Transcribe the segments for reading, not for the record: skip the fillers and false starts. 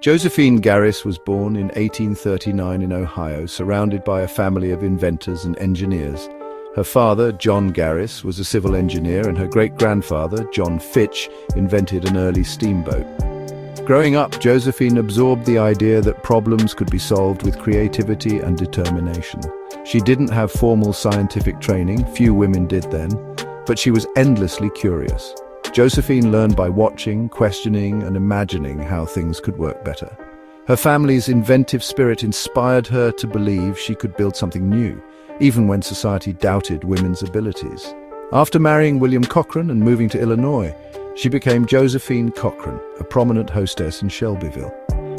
Josephine Garris was born in 1839 in Ohio, surrounded by a family of inventors and engineers. Her father, John Garris, was a civil engineer, and her great-grandfather, John Fitch, invented an early steamboat. Growing up, Josephine absorbed the idea that problems could be solved with creativity and determination. She didn't have formal scientific training, few women did then, but she was endlessly curious. Josephine learned by watching, questioning, and imagining how things could work better. Her family's inventive spirit inspired her to believe she could build something new, even when society doubted women's abilities. After marrying William Cochrane and moving to Illinois, she became Josephine Cochrane, a prominent hostess in Shelbyville.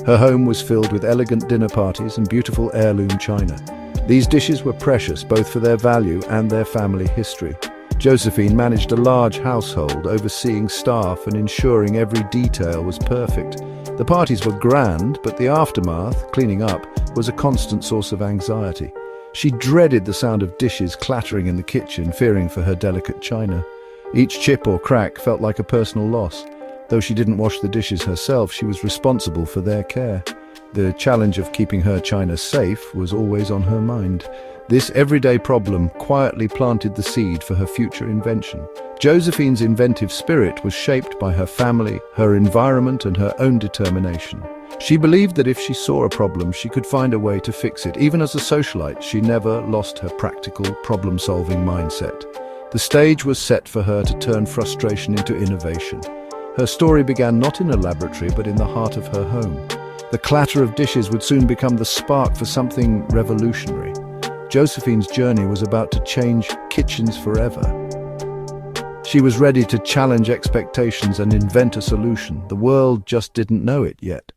Her home was filled with elegant dinner parties and beautiful heirloom china. These dishes were precious both for their value and their family history. Josephine managed a large household, overseeing staff and ensuring every detail was perfect. The parties were grand, but the aftermath, cleaning up, was a constant source of anxiety. She dreaded the sound of dishes clattering in the kitchen, fearing for her delicate china. Each chip or crack felt like a personal loss. Though she didn't wash the dishes herself, she was responsible for their care. The challenge of keeping her china safe was always on her mind. This everyday problem quietly planted the seed for her future invention. Josephine's inventive spirit was shaped by her family, her environment, and her own determination. She believed that if she saw a problem, she could find a way to fix it. Even as a socialite, she never lost her practical, problem-solving mindset. The stage was set for her to turn frustration into innovation. Her story began not in a laboratory, but in the heart of her home. The clatter of dishes would soon become the spark for something revolutionary. Josephine's journey was about to change kitchens forever. She was ready to challenge expectations and invent a solution. The world just didn't know it yet.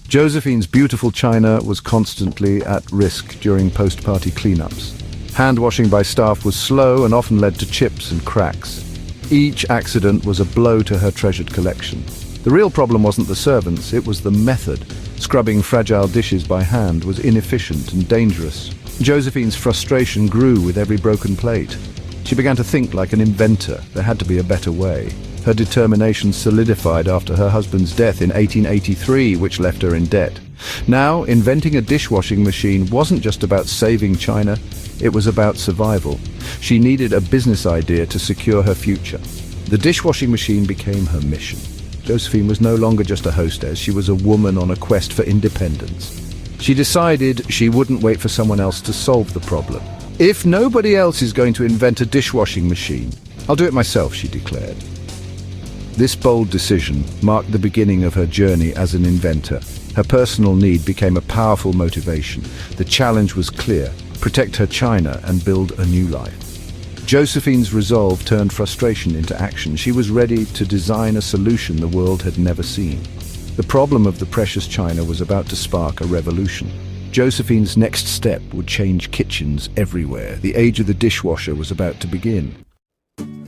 Josephine's beautiful china was constantly at risk during post-party cleanups. Hand-washing by staff was slow and often led to chips and cracks. Each accident was a blow to her treasured collection. The real problem wasn't the servants, it was the method. Scrubbing fragile dishes by hand was inefficient and dangerous. Josephine's frustration grew with every broken plate. She began to think like an inventor. There had to be a better way. Her determination solidified after her husband's death in 1883, which left her in debt. Now, inventing a dishwashing machine wasn't just about saving china, it was about survival. She needed a business idea to secure her future. The dishwashing machine became her mission. Josephine was no longer just a hostess, she was a woman on a quest for independence. She decided she wouldn't wait for someone else to solve the problem. If nobody else is going to invent a dishwashing machine, I'll do it myself, she declared. This bold decision marked the beginning of her journey as an inventor. Her personal need became a powerful motivation. The challenge was clear: protect her china and build a new life. Josephine's resolve turned frustration into action. She was ready to design a solution the world had never seen. The problem of the precious china was about to spark a revolution. Josephine's next step would change kitchens everywhere. The age of the dishwasher was about to begin.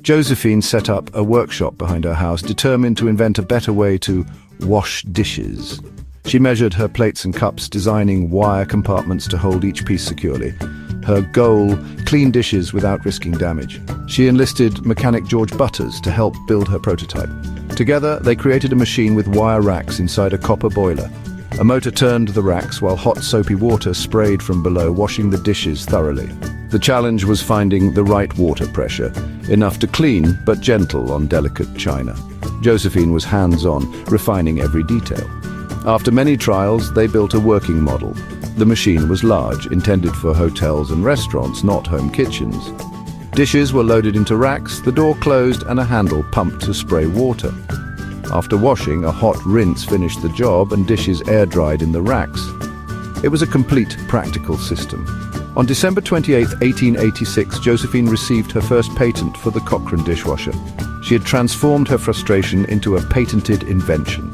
Josephine set up a workshop behind her house, determined to invent a better way to wash dishes. She measured her plates and cups, designing wire compartments to hold each piece securely. Her goal: clean dishes without risking damage. She enlisted mechanic George Butters to help build her prototype. Together, they created a machine with wire racks inside a copper boiler. A motor turned the racks while hot soapy water sprayed from below, washing the dishes thoroughly. The challenge was finding the right water pressure, enough to clean but gentle on delicate china. Josephine was hands-on, refining every detail. After many trials, they built a working model. The machine was large, intended for hotels and restaurants, not home kitchens. Dishes were loaded into racks, the door closed, and a handle pumped to spray water. After washing, a hot rinse finished the job and dishes air-dried in the racks. It was a complete, practical system. On December 28, 1886, Josephine received her first patent for the Cochrane dishwasher. She had transformed her frustration into a patented invention.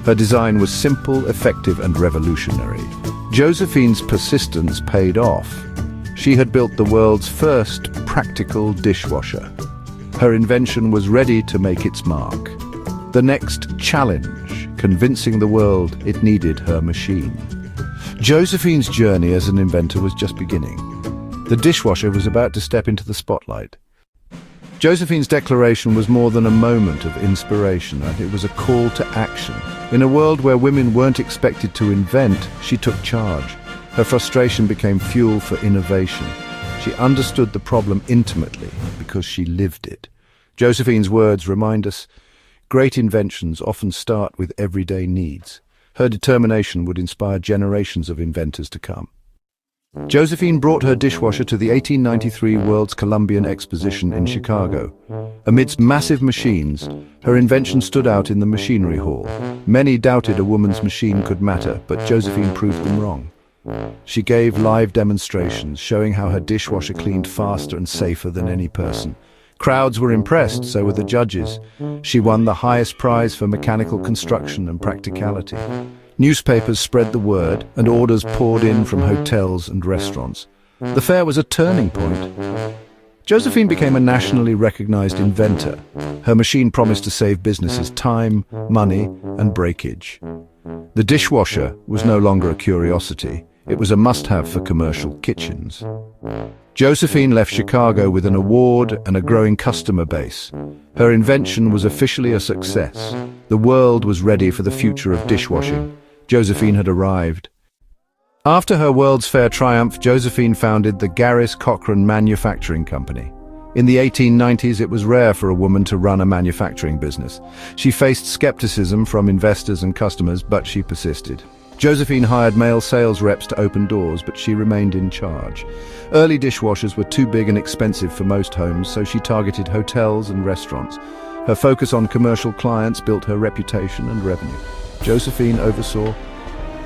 Her design was simple, effective, and revolutionary. Josephine's persistence paid off. She had built the world's first practical dishwasher. Her invention was ready to make its mark. The next challenge: convincing the world it needed her machine. Josephine's journey as an inventor was just beginning. The dishwasher was about to step into the spotlight. Josephine's declaration was more than a moment of inspiration, and it was a call to action. In a world where women weren't expected to invent, she took charge. Her frustration became fuel for innovation. She understood the problem intimately because she lived it. Josephine's words remind us, great inventions often start with everyday needs. Her determination would inspire generations of inventors to come. Josephine brought her dishwasher to the 1893 World's Columbian Exposition in Chicago. Amidst massive machines, her invention stood out in the machinery hall. Many doubted a woman's machine could matter, but Josephine proved them wrong. She gave live demonstrations, showing how her dishwasher cleaned faster and safer than any person. Crowds were impressed, so were the judges. She won the highest prize for mechanical construction and practicality. Newspapers spread the word, and orders poured in from hotels and restaurants. The fair was a turning point. Josephine became a nationally recognized inventor. Her machine promised to save businesses time, money, and breakage. The dishwasher was no longer a curiosity. It was a must-have for commercial kitchens. Josephine left Chicago with an award and a growing customer base. Her invention was officially a success. The world was ready for the future of dishwashing. Josephine had arrived. After her World's Fair triumph, Josephine founded the Cochrane Manufacturing Company. In the 1890s, it was rare for a woman to run a manufacturing business. She faced skepticism from investors and customers, but she persisted. Josephine hired male sales reps to open doors, but she remained in charge. Early dishwashers were too big and expensive for most homes, so she targeted hotels and restaurants. Her focus on commercial clients built her reputation and revenue. Josephine oversaw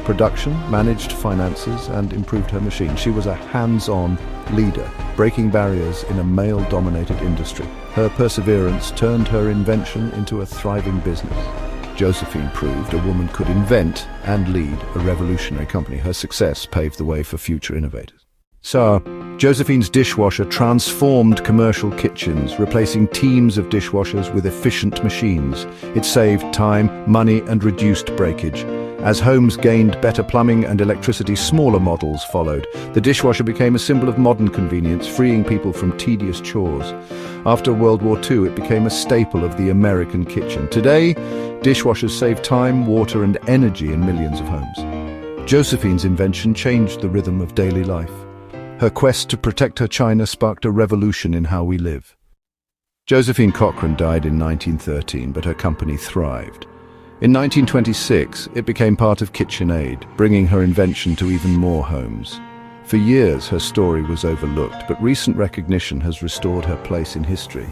production, managed finances, and improved her machine. She was a hands-on leader, breaking barriers in a male-dominated industry. Her perseverance turned her invention into a thriving business. Josephine proved a woman could invent and lead a revolutionary company. Her success paved the way for future innovators. So, Josephine's dishwasher transformed commercial kitchens, replacing teams of dishwashers with efficient machines. It saved time, money, and reduced breakage. As homes gained better plumbing and electricity, smaller models followed. The dishwasher became a symbol of modern convenience, freeing people from tedious chores. After World War II, it became a staple of the American kitchen. Today, dishwashers save time, water, and energy in millions of homes. Josephine's invention changed the rhythm of daily life. Her quest to protect her china sparked a revolution in how we live. Josephine Cochrane died in 1913, but her company thrived. In 1926, it became part of KitchenAid, bringing her invention to even more homes. For years, her story was overlooked, but recent recognition has restored her place in history.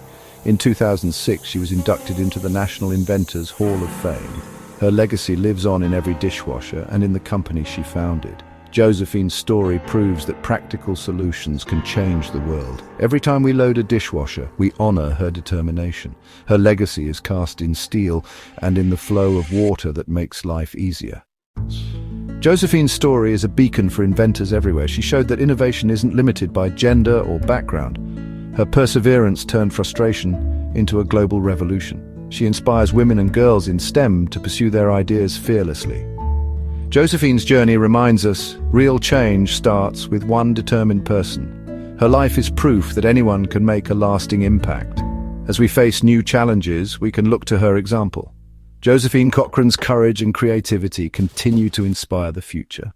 In 2006, she was inducted into the National Inventors Hall of Fame. Her legacy lives on in every dishwasher and in the company she founded. Josephine's story proves that practical solutions can change the world. Every time we load a dishwasher, we honor her determination. Her legacy is cast in steel and in the flow of water that makes life easier. Josephine's story is a beacon for inventors everywhere. She showed that innovation isn't limited by gender or background. Her perseverance turned frustration into a global revolution. She inspires women and girls in STEM to pursue their ideas fearlessly. Josephine's journey reminds us, real change starts with one determined person. Her life is proof that anyone can make a lasting impact. As we face new challenges, we can look to her example. Josephine Cochrane's courage and creativity continue to inspire the future.